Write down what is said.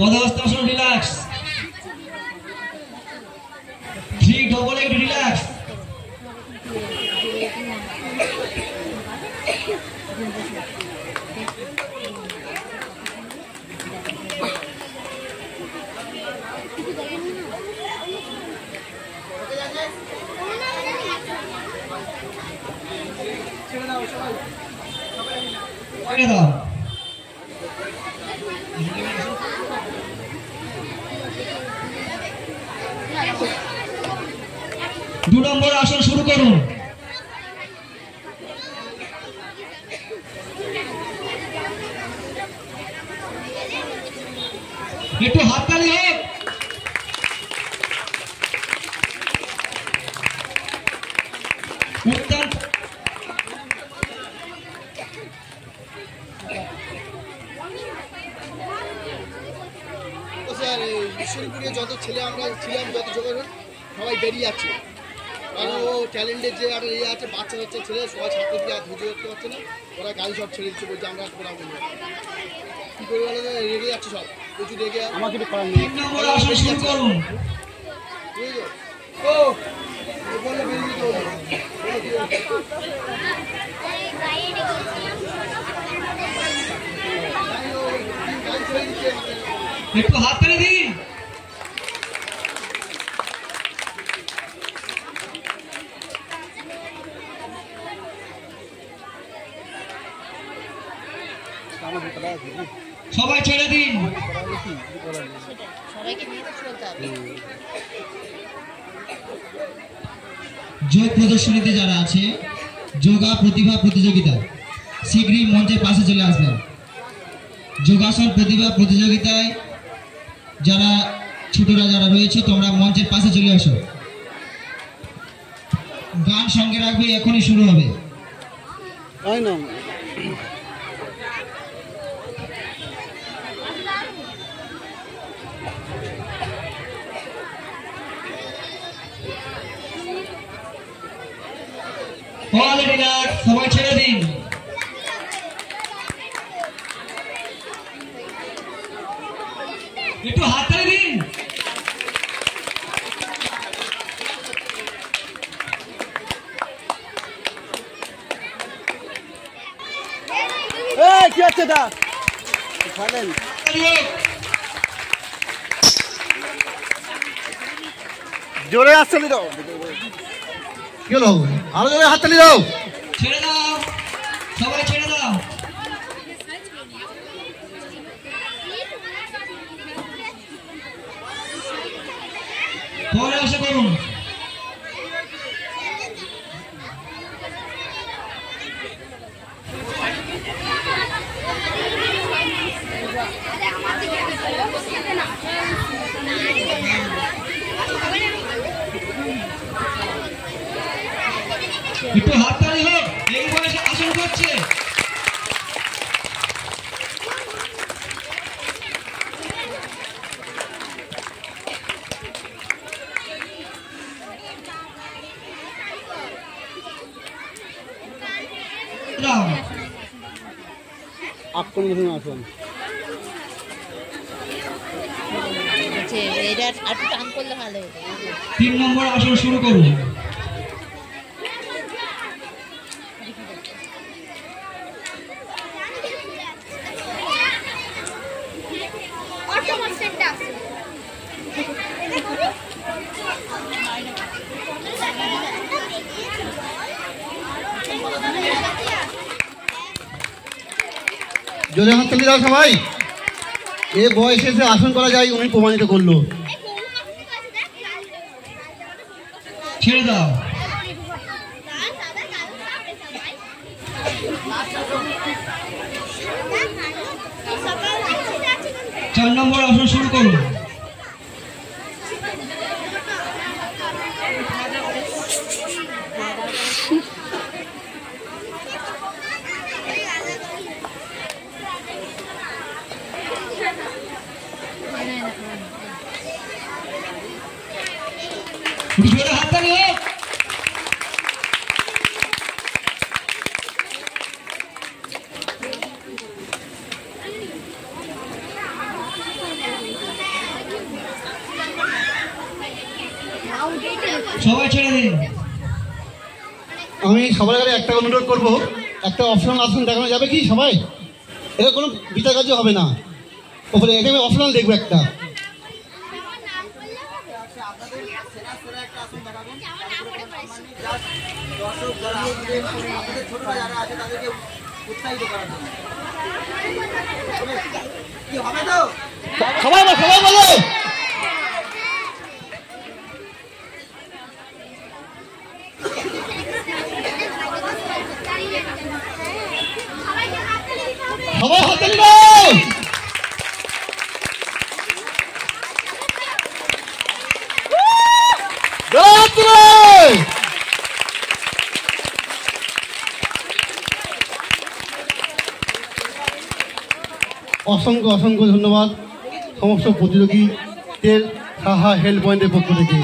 পদাস্তাসন relax 388 relax ছেড়ে দাও दो नम्बर आसन शुरू करूँ एक हाथ ताली हो उत्तर স্যার ঈশ্বরপুরে যত ছেলে আমরা ছিলাম যত যোগাযোগ সবাই বেরিয়ে যাচ্ছে কারণ ও ট্যালেন্টের যে আর ইয়ে আছে বাচ্চা বাচ্চা ছেলে সবাই ছাত্র দিয়ে আর ধৈর্য করতে পারছে না ওরা গাড়ি সব ছেড়ে দিচ্ছে বলছে আমরা করা বলবো কী করে বলে রেগে যাচ্ছে সব প্রচুর রেগে আমাকে একটু করার নেই ও বললে বেরিয়ে দিতে হবে একটু হাত তুলে দিন সবাই ছেড়ে দিন যোগ প্রদর্শনীতে যারা আছে যোগা প্রতিভা প্রতিযোগিতা শীঘ্রই মঞ্চের পাশে চলে আসবেন যোগাসন প্রতিভা প্রতিযোগিতায় যারা ছোটরা যারা রয়েছে তোমরা মঞ্চের পাশে চলে আসো গান সঙ্গে রাখবে এখনই শুরু হবে তাই না সবাই ছেড়ে দিন একটু হাত তালি দিন কি আছে দা জোরে হাততালি দাও কি হলো আরো জোরে হাততালি দাও ছেড়ে দাও সবাই ছেড়ে দাও পরে এসে করুন একটু হাততালি হোক এই বয়সে আসন করছে আপন মতন আসুন এটা একটু টান করলে ভালো হতো 3 নম্বর আসন শুরু করুন জোরে হাততালি দাও সবাই এ বয়সে এসে আসন করা যায় উনি প্রমাণিত করলো ছেড়ে দাও 4 নম্বর আসন শুরু করুন জোরে হাততালি হোক আমি সবার কাছে একটা অনুরোধ করবো, একটা অপশনাল আসন দেখানো যাবে কি সবাই? এটা কোনো বিচার কার্য হবে না, ওপরে এটা আমি অপশনাল দেখবো একটা। সবাই বলো। সবাই হাততালি দাও। অসংখ্য ধন্যবাদ সমস্ত প্রতিযোগীদের সাহা হেল্প পয়েন্টের পক্ষ থেকে।